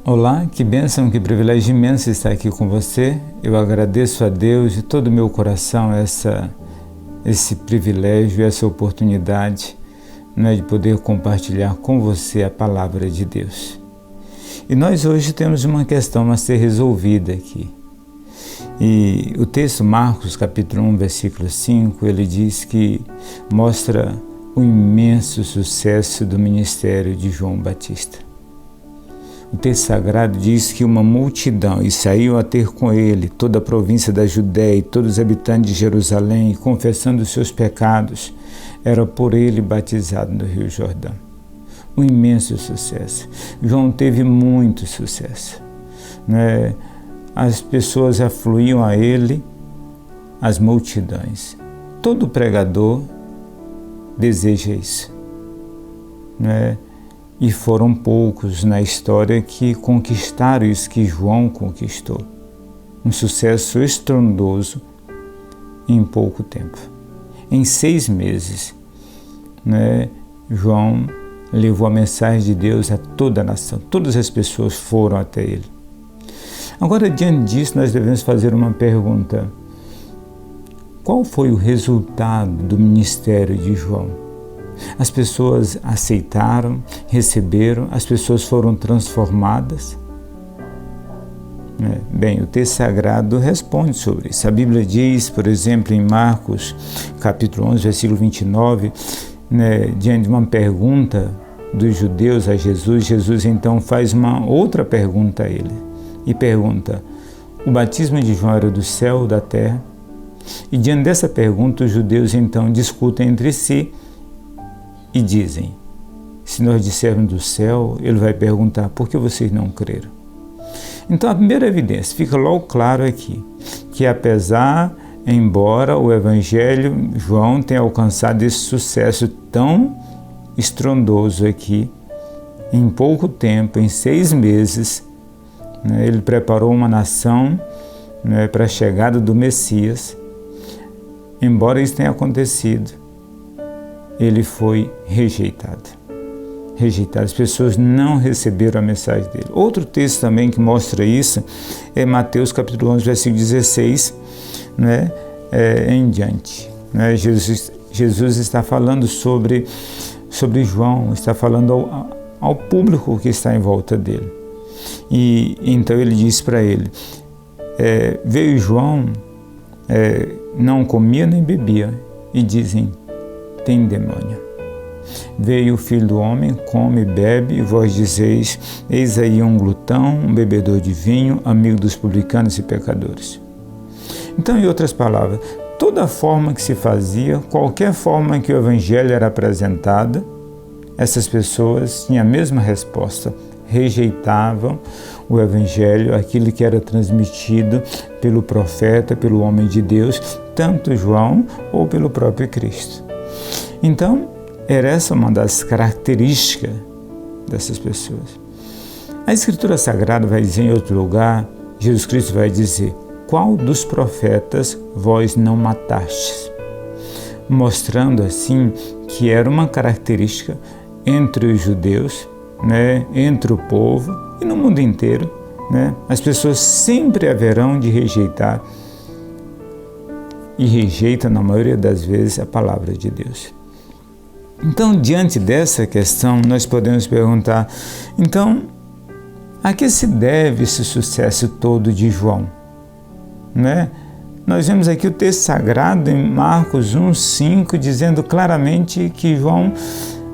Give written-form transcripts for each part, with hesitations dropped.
Olá, que bênção, que privilégio imenso estar aqui com você. Eu agradeço a Deus de todo o meu coração esse privilégio, essa oportunidade, de poder compartilhar com você a palavra de Deus. E nós hoje temos uma questão a ser resolvida aqui. E o texto Marcos, capítulo 1, versículo 5, ele diz que mostra o imenso sucesso do ministério de João Batista. O texto sagrado diz que uma multidão, e saiu a ter com ele toda a província da Judéia e todos os habitantes de Jerusalém, confessando os seus pecados, era por ele batizado no Rio Jordão. Um imenso sucesso. João teve muito sucesso, As pessoas afluíam a ele, as multidões. Todo pregador deseja isso, E foram poucos na história que conquistaram isso que João conquistou. Um sucesso estrondoso em pouco tempo. Em 6 meses, João levou a mensagem de Deus a toda a nação. Todas as pessoas foram até ele. Agora, diante disso, nós devemos fazer uma pergunta. Qual foi o resultado do ministério de João? As pessoas aceitaram, receberam, as pessoas foram transformadas? Bem, o texto sagrado responde sobre isso. A Bíblia diz, por exemplo, em Marcos, capítulo 11, versículo 29, diante de uma pergunta dos judeus a Jesus, Jesus então faz uma outra pergunta a ele. E pergunta, o batismo de João era do céu ou da terra? E diante dessa pergunta, os judeus então discutem entre si e dizem, se nós dissermos do céu, ele vai perguntar, por que vocês não creram? Então a primeira evidência, fica logo claro aqui, que embora o Evangelho, João tenha alcançado esse sucesso tão estrondoso aqui, em pouco tempo, em 6 meses, ele preparou uma nação para a chegada do Messias. Embora isso tenha acontecido, ele foi rejeitado. As pessoas não receberam a mensagem dele. Outro texto também que mostra isso é Mateus capítulo 11, versículo 16, em diante. Jesus está falando sobre João, está falando ao público que está em volta dele. E então ele diz para ele, veio João, não comia nem bebia, e dizem, tem demônio. Veio o Filho do Homem, come e bebe, e vós dizeis, eis aí um glutão, um bebedor de vinho, amigo dos publicanos e pecadores. Então, em outras palavras, toda forma que se fazia, qualquer forma que o Evangelho era apresentado, essas pessoas tinham a mesma resposta, rejeitavam o Evangelho, aquilo que era transmitido pelo profeta, pelo homem de Deus, tanto João ou pelo próprio Cristo. Então, era essa uma das características dessas pessoas. A Escritura Sagrada vai dizer em outro lugar, Jesus Cristo vai dizer, qual dos profetas vós não matastes? Mostrando assim que era uma característica entre os judeus, entre o povo e no mundo inteiro, as pessoas sempre haverão de rejeitar e rejeitam na maioria das vezes a palavra de Deus. Então, diante dessa questão, nós podemos perguntar, então, a que se deve esse sucesso todo de João? Nós vemos aqui o texto sagrado em Marcos 1:5, dizendo claramente que João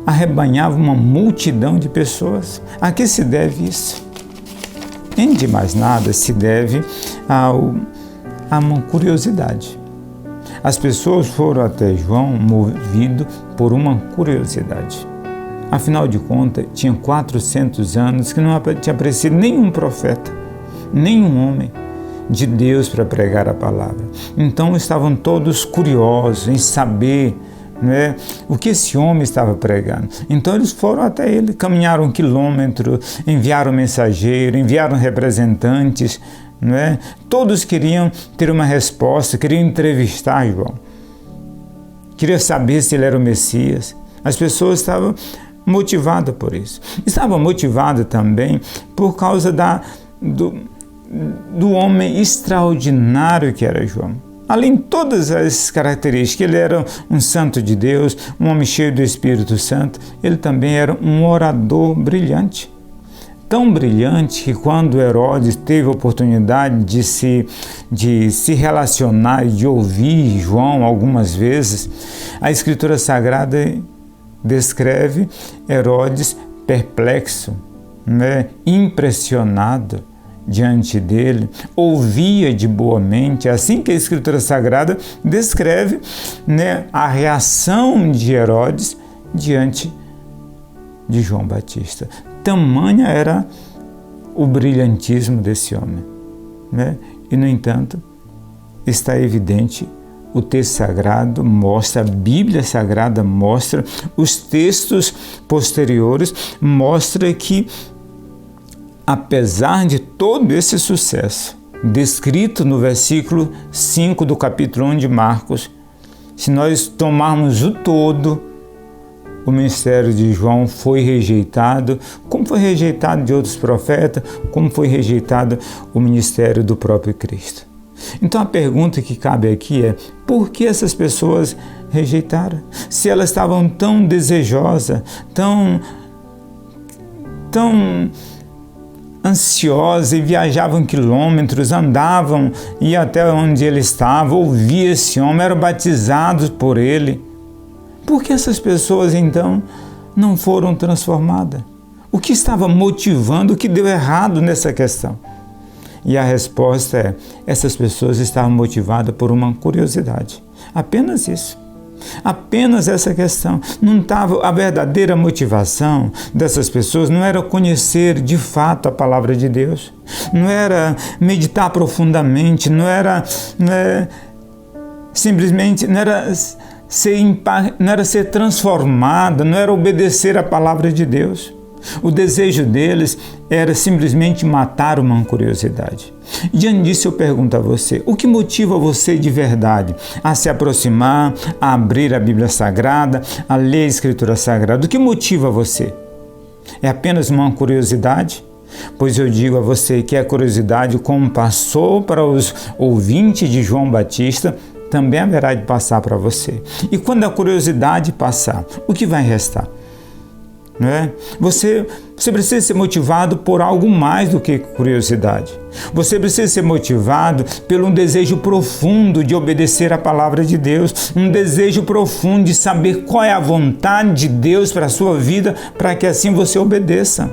arrebanhava uma multidão de pessoas. A que se deve isso? Em de mais nada, se deve a uma curiosidade. As pessoas foram até João movido por uma curiosidade. Afinal de contas, tinha 400 anos que não tinha aparecido nenhum profeta, nenhum homem de Deus para pregar a palavra. Então estavam todos curiosos em saber o que esse homem estava pregando. Então eles foram até ele, caminharam 1 quilômetro, enviaram mensageiro, enviaram representantes, Todos queriam ter uma resposta, queriam entrevistar João. Queriam saber se ele era o Messias. As pessoas estavam motivada por isso. Estava motivada também por causa do homem extraordinário que era João. Além de todas as características, ele era um santo de Deus, um homem cheio do Espírito Santo, ele também era um orador brilhante. Tão brilhante que quando Herodes teve a oportunidade de se relacionar e de ouvir João algumas vezes, a Escritura Sagrada descreve Herodes perplexo, impressionado diante dele, ouvia de boa mente, assim que a Escritura Sagrada descreve a reação de Herodes diante de João Batista. Tamanha era o brilhantismo desse homem. E, no entanto, está evidente, o texto sagrado mostra, a Bíblia Sagrada mostra, os textos posteriores mostram que, apesar de todo esse sucesso, descrito no versículo 5 do capítulo 1 de Marcos, se nós tomarmos o todo, o ministério de João foi rejeitado, como foi rejeitado de outros profetas, como foi rejeitado o ministério do próprio Cristo. Então a pergunta que cabe aqui é: por que essas pessoas rejeitaram? Se elas estavam tão desejosas, tão ansiosas e viajavam quilômetros, andavam, iam até onde ele estava, ouviam esse homem, eram batizados por ele. Por que essas pessoas, então, não foram transformadas? O que estava motivando, o que deu errado nessa questão? E a resposta é: essas pessoas estavam motivadas por uma curiosidade. Apenas isso. Apenas essa questão. Não estava, a verdadeira motivação dessas pessoas não era conhecer de fato a palavra de Deus, não era meditar profundamente, não era simplesmente, não era ser transformada, não era obedecer a palavra de Deus. O desejo deles era simplesmente matar uma curiosidade. Diante disso, eu pergunto a você: o que motiva você de verdade a se aproximar, a abrir a Bíblia Sagrada, a ler a Escritura Sagrada? O que motiva você? É apenas uma curiosidade? Pois eu digo a você que a curiosidade, como passou para os ouvintes de João Batista, também haverá de passar para você. E quando a curiosidade passar, o que vai restar? Você precisa ser motivado por algo mais do que curiosidade. Você precisa ser motivado por um desejo profundo de obedecer a palavra de Deus, um desejo profundo de saber qual é a vontade de Deus para a sua vida, para que assim você obedeça.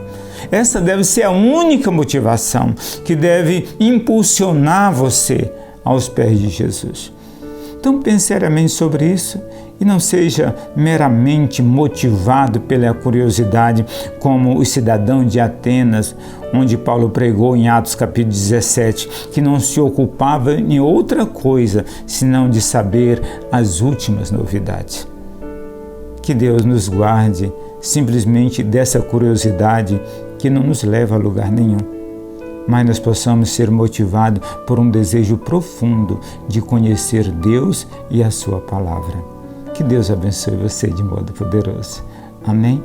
Essa deve ser a única motivação que deve impulsionar você aos pés de Jesus. Então pense seriamente sobre isso e não seja meramente motivado pela curiosidade como os cidadãos de Atenas, onde Paulo pregou em Atos capítulo 17, que não se ocupava em outra coisa senão de saber as últimas novidades. Que Deus nos guarde simplesmente dessa curiosidade que não nos leva a lugar nenhum, mas nós possamos ser motivados por um desejo profundo de conhecer Deus e a sua palavra. Que Deus abençoe você de modo poderoso. Amém?